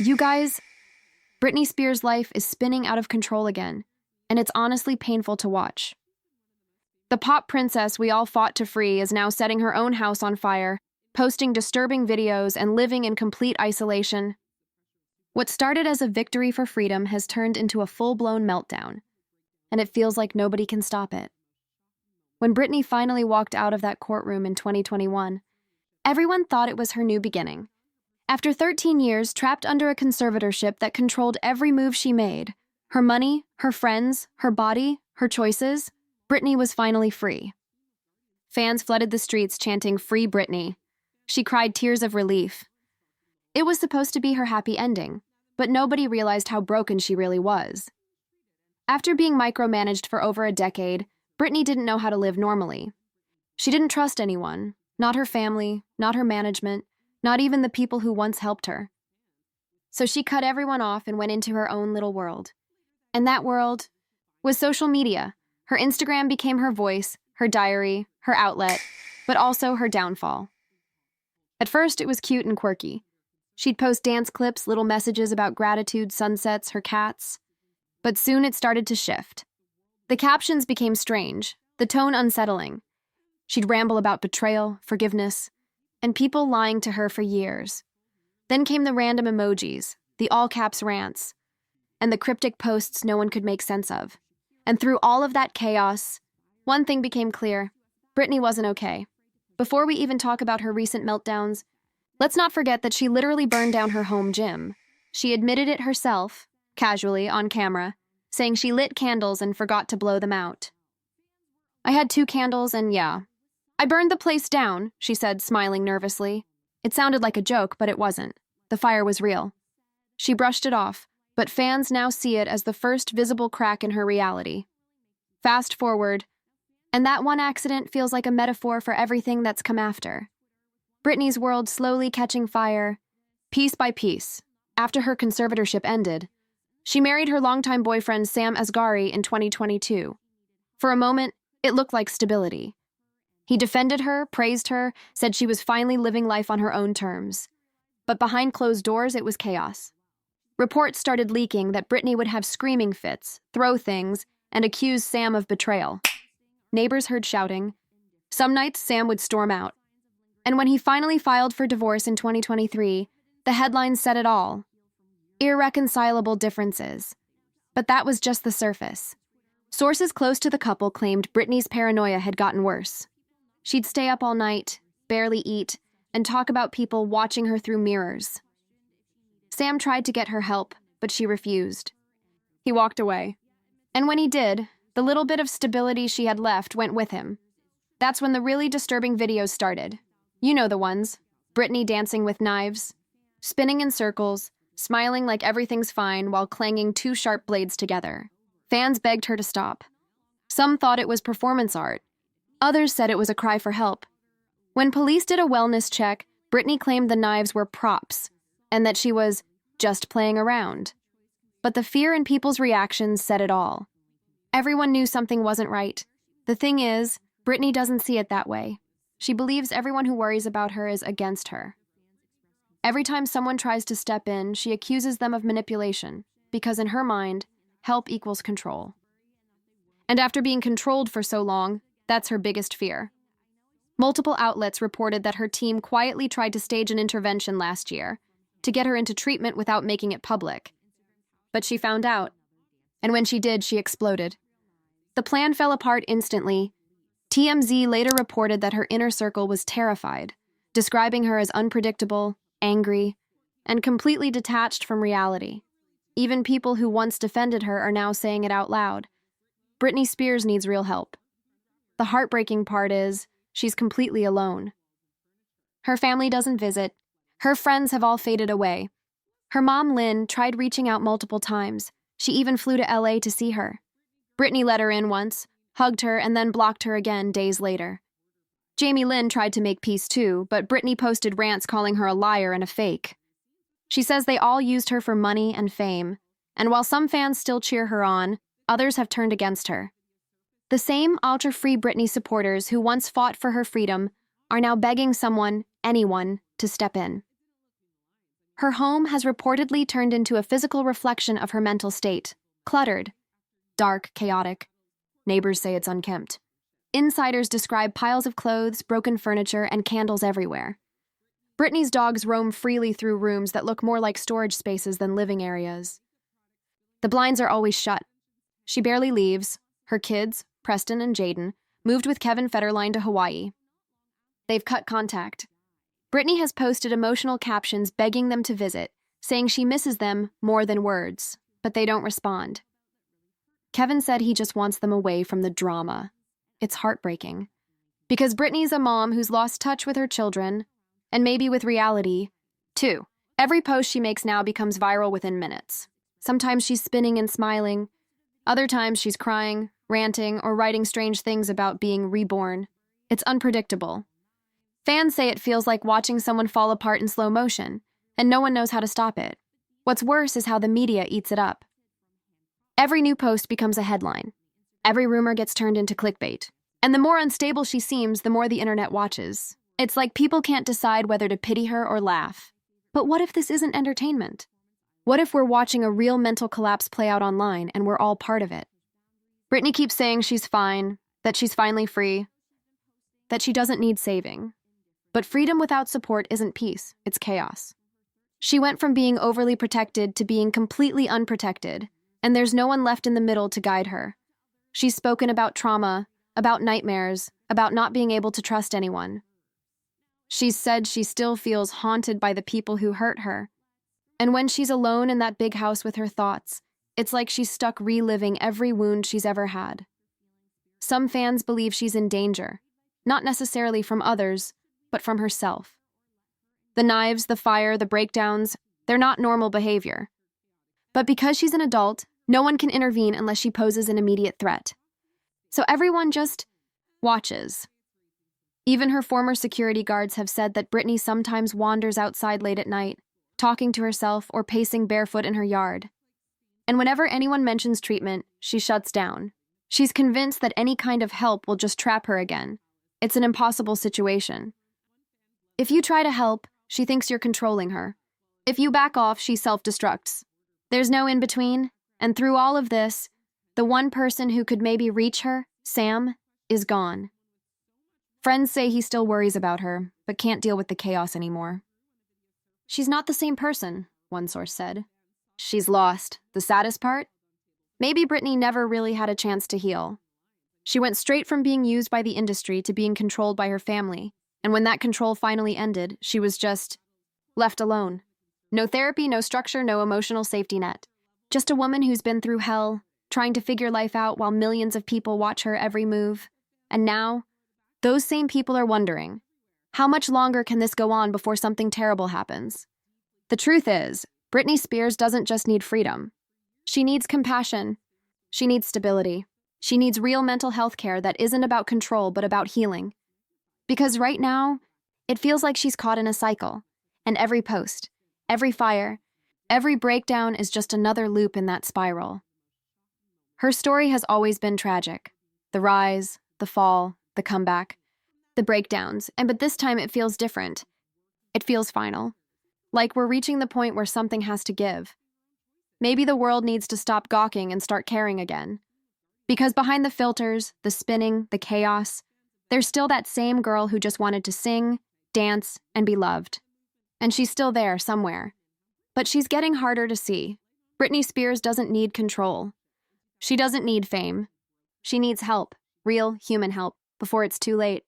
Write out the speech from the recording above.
You guys, Britney Spears' life is spinning out of control again, and it's honestly painful to watch. The pop princess we all fought to free is now setting her own house on fire, posting disturbing videos, and living in complete isolation. What started as a victory for freedom has turned into a full-blown meltdown, and it feels like nobody can stop it. When Britney finally walked out of that courtroom in 2021, everyone thought it was her new beginning. After 13 years trapped under a conservatorship that controlled every move she made, her money, her friends, her body, her choices, Britney was finally free. Fans flooded the streets chanting, "Free Britney." She cried tears of relief. It was supposed to be her happy ending, but nobody realized how broken she really was. After being micromanaged for over a decade, Britney didn't know how to live normally. She didn't trust anyone, not her family, not her management, not even the people who once helped her. So she cut everyone off and went into her own little world. And that world was social media. Her Instagram became her voice, her diary, her outlet, but also her downfall. At first, it was cute and quirky. She'd post dance clips, little messages about gratitude, sunsets, her cats. But soon it started to shift. The captions became strange, the tone unsettling. She'd ramble about betrayal, forgiveness, and people lying to her for years. Then came the random emojis, the all-caps rants, and the cryptic posts no one could make sense of. And through all of that chaos, one thing became clear: Britney wasn't okay. Before we even talk about her recent meltdowns, let's not forget that she literally burned down her home gym. She admitted it herself, casually, on camera, saying she lit candles and forgot to blow them out. "I had 2 candles and yeah, I burned the place down," she said, smiling nervously. It sounded like a joke, but it wasn't. The fire was real. She brushed it off, but fans now see it as the first visible crack in her reality. Fast forward, and that one accident feels like a metaphor for everything that's come after. Britney's world slowly catching fire, piece by piece. After her conservatorship ended, she married her longtime boyfriend Sam Asghari in 2022. For a moment, it looked like stability. He defended her, praised her, said she was finally living life on her own terms. But behind closed doors, it was chaos. Reports started leaking that Britney would have screaming fits, throw things, and accuse Sam of betrayal. Neighbors heard shouting. Some nights, Sam would storm out. And when he finally filed for divorce in 2023, the headlines said it all: irreconcilable differences. But that was just the surface. Sources close to the couple claimed Britney's paranoia had gotten worse. She'd stay up all night, barely eat, and talk about people watching her through mirrors. Sam tried to get her help, but she refused. He walked away. And when he did, the little bit of stability she had left went with him. That's when the really disturbing videos started. You know the ones. Britney dancing with knives, spinning in circles, smiling like everything's fine while clanging 2 sharp blades together. Fans begged her to stop. Some thought it was performance art. Others said it was a cry for help. When police did a wellness check, Britney claimed the knives were props and that she was just playing around. But the fear in people's reactions said it all. Everyone knew something wasn't right. The thing is, Britney doesn't see it that way. She believes everyone who worries about her is against her. Every time someone tries to step in, she accuses them of manipulation, because in her mind, help equals control. And after being controlled for so long, that's her biggest fear. Multiple outlets reported that her team quietly tried to stage an intervention last year to get her into treatment without making it public. But she found out, and when she did, she exploded. The plan fell apart instantly. TMZ later reported that her inner circle was terrified, describing her as unpredictable, angry, and completely detached from reality. Even people who once defended her are now saying it out loud. Britney Spears needs real help. The heartbreaking part is, she's completely alone. Her family doesn't visit. Her friends have all faded away. Her mom, Lynn, tried reaching out multiple times. She even flew to LA to see her. Britney let her in once, hugged her, and then blocked her again days later. Jamie Lynn tried to make peace too, but Britney posted rants calling her a liar and a fake. She says they all used her for money and fame, and while some fans still cheer her on, others have turned against her. The same ultra-free Britney supporters who once fought for her freedom are now begging someone, anyone, to step in. Her home has reportedly turned into a physical reflection of her mental state. Cluttered, dark, chaotic. Neighbors say it's unkempt. Insiders describe piles of clothes, broken furniture, and candles everywhere. Britney's dogs roam freely through rooms that look more like storage spaces than living areas. The blinds are always shut. She barely leaves. Her kids, Preston and Jaden, moved with Kevin Federline to Hawaii. They've cut contact. Britney has posted emotional captions begging them to visit, saying she misses them more than words, but they don't respond. Kevin said he just wants them away from the drama. It's heartbreaking. Because Britney's a mom who's lost touch with her children, and maybe with reality, too. Every post she makes now becomes viral within minutes. Sometimes she's spinning and smiling. Other times she's crying, ranting, or writing strange things about being reborn. It's unpredictable. Fans say it feels like watching someone fall apart in slow motion, and no one knows how to stop it. What's worse is how the media eats it up. Every new post becomes a headline. Every rumor gets turned into clickbait. And the more unstable she seems, the more the internet watches. It's like people can't decide whether to pity her or laugh. But what if this isn't entertainment? What if we're watching a real mental collapse play out online and we're all part of it? Britney keeps saying she's fine, that she's finally free, that she doesn't need saving. But freedom without support isn't peace, it's chaos. She went from being overly protected to being completely unprotected, and there's no one left in the middle to guide her. She's spoken about trauma, about nightmares, about not being able to trust anyone. She's said she still feels haunted by the people who hurt her. And when she's alone in that big house with her thoughts, it's like she's stuck reliving every wound she's ever had. Some fans believe she's in danger, not necessarily from others, but from herself. The knives, the fire, the breakdowns, they're not normal behavior. But because she's an adult, no one can intervene unless she poses an immediate threat. So everyone just watches. Even her former security guards have said that Britney sometimes wanders outside late at night, talking to herself or pacing barefoot in her yard. And whenever anyone mentions treatment, she shuts down. She's convinced that any kind of help will just trap her again. It's an impossible situation. If you try to help, she thinks you're controlling her. If you back off, she self-destructs. There's no in-between, and through all of this, the one person who could maybe reach her, Sam, is gone. Friends say he still worries about her, but can't deal with the chaos anymore. She's not the same person, one source said. She's lost. The saddest part? Maybe Britney never really had a chance to heal. She went straight from being used by the industry to being controlled by her family, and when that control finally ended, she was just left alone. No therapy, no structure, no emotional safety net. Just a woman who's been through hell, trying to figure life out while millions of people watch her every move. And now, those same people are wondering, how much longer can this go on before something terrible happens? The truth is, Britney Spears doesn't just need freedom. She needs compassion. She needs stability. She needs real mental health care that isn't about control but about healing. Because right now, it feels like she's caught in a cycle, and every post, every fire, every breakdown is just another loop in that spiral. Her story has always been tragic. The rise, the fall, the comeback, the breakdowns, but this time it feels different. It feels final. Like we're reaching the point where something has to give. Maybe the world needs to stop gawking and start caring again. Because behind the filters, the spinning, the chaos, there's still that same girl who just wanted to sing, dance, and be loved. And she's still there somewhere. But she's getting harder to see. Britney Spears doesn't need control. She doesn't need fame. She needs help, real human help, before it's too late.